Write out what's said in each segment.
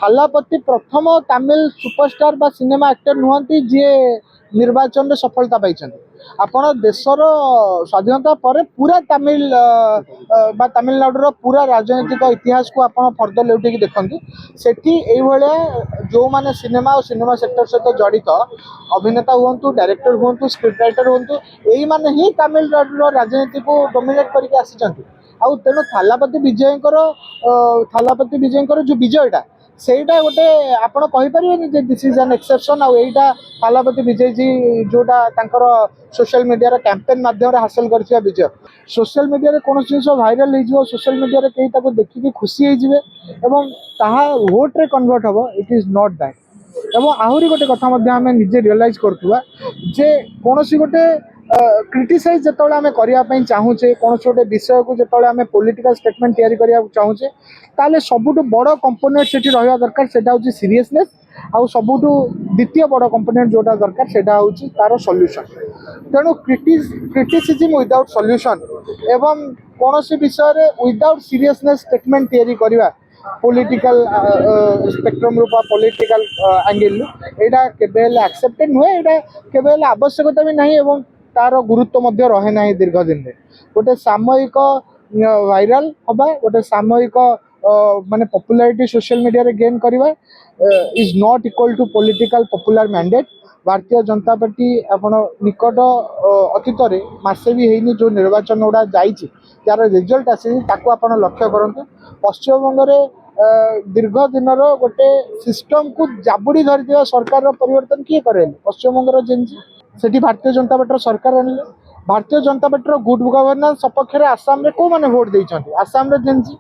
थालापति प्रथम तमिल सुपरस्टार बा cinema actor नुहति जी निर्वाचन में सफलता पाई आपण देशर स्वाधीनता पर पूरा तमिल तमिलनाडुर पूरा राजनीतिक इतिहास को आप फर्दर लेउटिकी देखते सेठी जो माने सिनेमा और सिनेमा सेक्टर सहित जड़ित अभिनेता हूँ डायरेक्टर हूँ स्क्रिप्ट राइटर हूँ यही मैंने ही तमिलनाडुर राजनीति को डोमिनेट करके आसी आउ तेणु थालापति विजय जो विजयटा सेटा गोटे आपण कहीपर this is an exception आईटा Thalapathy Vijay ji जोटा सोशल मीडिया कैंपेन माध्यम हासिल कर विजय सोशल मीडिया कौन जिन भाइराल हो सोशल मीडिया कहीं देखिए खुशी होता वोट्रे कन्वर्ट हम इट इज नॉट दैट एवं आहरी गोटे कथा आम निजे रियलाइज करुवा जे कौन गोटे क्रिटिसाइज जो आम करने चाहूचे कौन गोटे विषय को जो आम पॉलिटिकल स्टेटमेंट तैयारी करने चाहूचे ताले सबुठ बड़ कंपोनेंट से रहा दरकार से हूँ सीरियसनेस आउ सबुठ द्वितीय बड़ कंपोनेंट जोटा दरकार से हूँ तार सॉल्यूशन तेणु क्रिटिसिज्म विदाउट सॉल्यूशन एवं कौन विषय विदाउट सीरियसनेस स्टेटमेंट तैयारी करवा पॉलिटिकल स्पेक्ट्रम रूप पॉलिटिकल एंगल यहाँ केवल एक्सेप्टेड नुहे यहाँ केवल आवश्यकता भी नहीं एवं तार गुरुत्व रहे ना दीर्घ दिन में गोटे सामयिक वायरल हवा गोटे सामयिक माने पॉपुलैरिटी सोशल मीडिया रे गेन करवा is not equal to political popular mandate Bharatiya Janata party आपण निकट अतीत मसे भी है जो निर्वाचन गुड़ा जार रिजल्ट आसी आपण लक्ष्य करते पश्चिमबंग दीर्घ दिन गोटे सिस्टम को जाबुड़ी धरी सरकार परिवर्तन किए करे पश्चिमबंग जेनजी से भारतीय जनता पार्टी सरकार आने भारतीय जनता पार्टी गुड गवर्नेंस सपक्ष में आसाम रे को माने वोट देइछन्ति आसाम रे जेनजी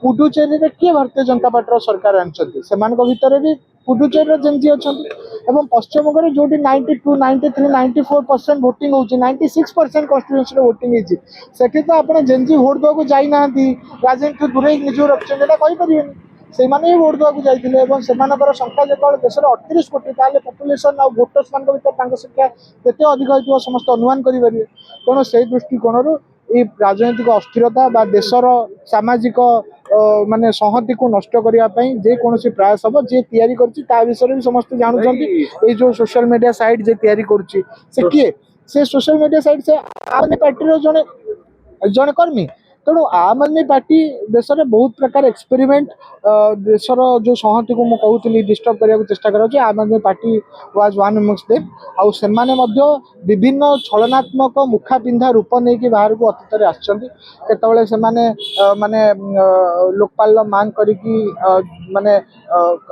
पुडुचेरी रे किए भारतीय जनता पार्टी सरकार आनछन्ति सेमान को भीतर भी पुडुचेरी जेनजी अछन्ति एवं पश्चिमबंग जो 92 93 94% वोटिंग होची 96% कॉन्स्टिट्यूएंसी रे वोटिंग होची सेठी तो आपण जेनजी वोट दो को जाई नाहंती राजनीति दूरे निजो रखछन एटा कहि परिबेनी से माने वोट दो को जाइथिले एवं सेमानकर संख्या जेतले देश रे 38 कोटी ताले पॉपुलेशन आ वोटर्स मान को भीतर तांक संख्या केते अधिक होइतो समस्त अनुमान करि परिबे कोन से दृष्टिकोणरू ये राजनीतिक अस्थिरता बा देशर सामाजिक माने संहति को नष्ट करने जेकोसी प्रयास हम जी तैयारी कर विषय भी समस्त जानते ये जो सोशल मीडिया साइट जे तैयारी करुच्ची से किए से सोशल मीडिया साइट से आम पार्टी जड़े जड़े कर्मी तेणु आम आदमी पार्टी देश में बहुत प्रकार एक्सपेरिमेंट देशर जो संहति को कहूली डिस्टर्ब करने को चेष्टा कर आम आदमी party was one amongst them आउ सेमाने मध्य विभिन्न छलनात्मक मुखा पिंधा रूप नहीं कि बाहर को अतीत आसते से माने लोकपाल मांग करी माने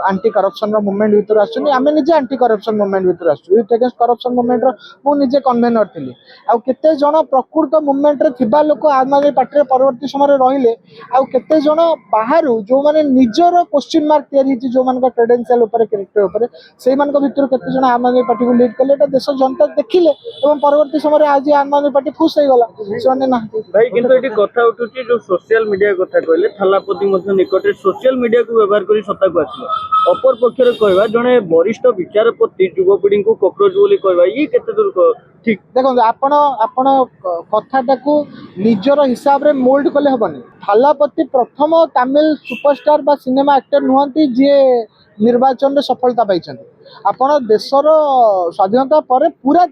आंटी करप्शन मुवमेंट भीतर आम निजे आंटी करप्शन मुवमेंट भीतर यूथ अगेंस्ट करप्शन मुवमेंट मुझे कन्वेनर थी आते जन प्रकृत मुवमेंट रे लोक आम आदमी पार्टी परवर्ती समय रहिले आउ केते जण बाहर जो माने निजर क्वेश्चन मार्क तैयारी जो मान क्रेडेंशियल ऊपर कैरेक्टर ऊपर से मान भीतर केते जण आम आदमी पार्टी को लीड कले एटा देश जनता देखिले एवं परवर्ती समय आज आम आदमी पार्टी फुस हो गला से ना भाई किंतु एटी कथा उठुची जो सोशल मीडिया कथा कहले थालापति मध्ये निकट सोशल मीडिया को व्यवहार करी सत्ता को आछिलो अपर पक्ष रे कहबा जणे वरिष्ठ विचारपति युवपीढ़ी को कॉकरोच बोली कहबा ये केते दूर ठीक देखो आपण कथाटा को निजर हिसाब रे मोल्ड कले हबनी थालापति प्रथम तमिल सुपरस्टार बा सिनेमा एक्टर नुहति जी निर्वाचन में सफलता पाई आपण देशर स्वाधीनता पर पूरा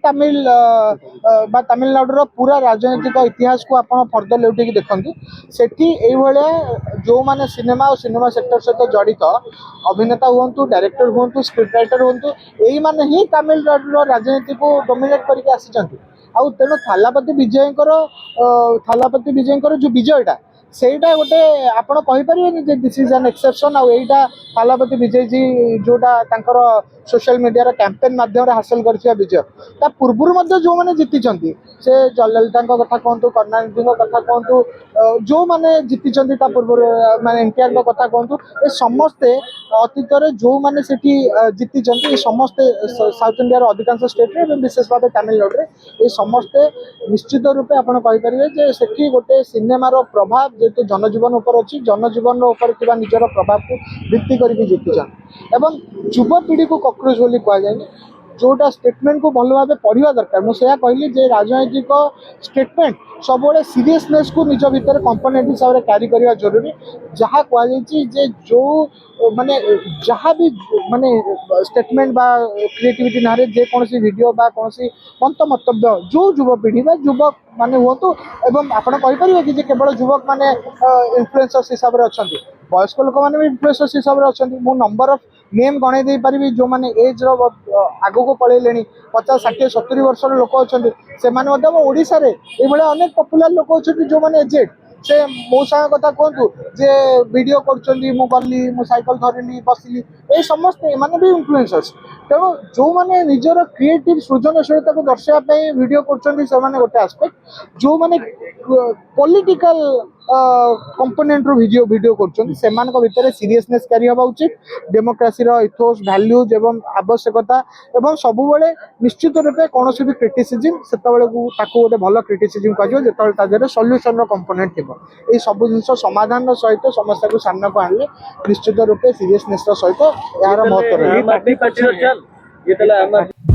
तमिलनाडुर पूरा राजनीतिक इतिहास को आप फर्दर लेउटिकी देखते सेठी जो माने सिनेमा और सिनेमा सेक्टर सहित जड़ित अभिनेता हूँ डायरेक्टर हूँ स्क्रिप्ट राइटर हूँ यही मैंने ही तमिलनाडुर राजनीति को डोमिनेट करके आसी आउ तेणु थालापति विजय जो विजयटा सेटा गोटे आपण कहीपर this is an exception आईटा Thalapathy Vijay ji जोटा सोशल मीडिया कैंपेन माध्यम हासिल कर विजय ता पूर्व जो मैंने जीति से जयललिता कथा कहतु करुणानिधि कथा कहतु जो मैंने जीति पूर्व माने एनटीआर कथा कहतु ये समस्ते अतीत जो मैंने जीति समस्ते साउथ इंडिया अधिकांश स्टेट रे विशेष भाव तमिलनाडु ये समस्ते निश्चित रूपे आप कहीपर गोटे सिनेमार प्रभाव जेहेतु जनजीवन उपर अच्छी जनजीवन उपर निजर प्रभाव को भित्ति करके जीति एवं युवपीढ़ी को कॉकरोच बोली कह जाए जोटा स्टेटमेंट को भल भाव पढ़ा दरकार मुझे कहली जे राजनैतिक स्टेटमेंट सब सीरियसनेस को निज भितर कंपोनेंट हिसाब से क्यारी करने जरूरी जहाँ कहुई जो माने जहाँ भी माने स्टेटमेंट बा क्रिएटिविटी ना जेकोसी वीडियो बा कौन मंतव्य जो युवपीढ़ी बा युवक माने हूँ तो एवं आपड़ कहीपर कि केवल युवक माने इन्फ्लुएंसर्स हिसाब से अच्छा वयस्क लोक मैंने भी इन्फ्लुएंसर्स हिसाब से अच्छा मु नंबर ऑफ नेम गणाई दे पारि जो मैंने एज आग को पलैले 50-60-70 वर्षर लोक अच्छा ओडिशा रे अनेक पपुलर लोक अच्छा जो मैंने एजेड से मो सांग कथा कहतु जे वीडियो करी मु साइकिल धरली बसली ये समस्ते माने भी इन्फ्लुएंसर्स तेणु जो मैंने निजर क्रिएटिव सृजनशीलता को दर्शाई वीडियो कर गोटे आस्पेक्ट जो मैंने पॉलिटिकल कंपोनेंट रो वीडियो कर सीरियसनेस क्यारी हवा उचित डेमोक्रेसी इथोस वैल्यूज एवं आवश्यकता एवं सबुबले निश्चित रूपे कौन भी क्रिटिसिजम से गोटे भल क्रिटिसिजम कह सल्यूशन कंपोनेंट थी ये सब जिन समाधान सहित समस्या को सामना को आने निश्चित रूपे सीरियसनेस सहित यार महत्व आम आदमी पार्टी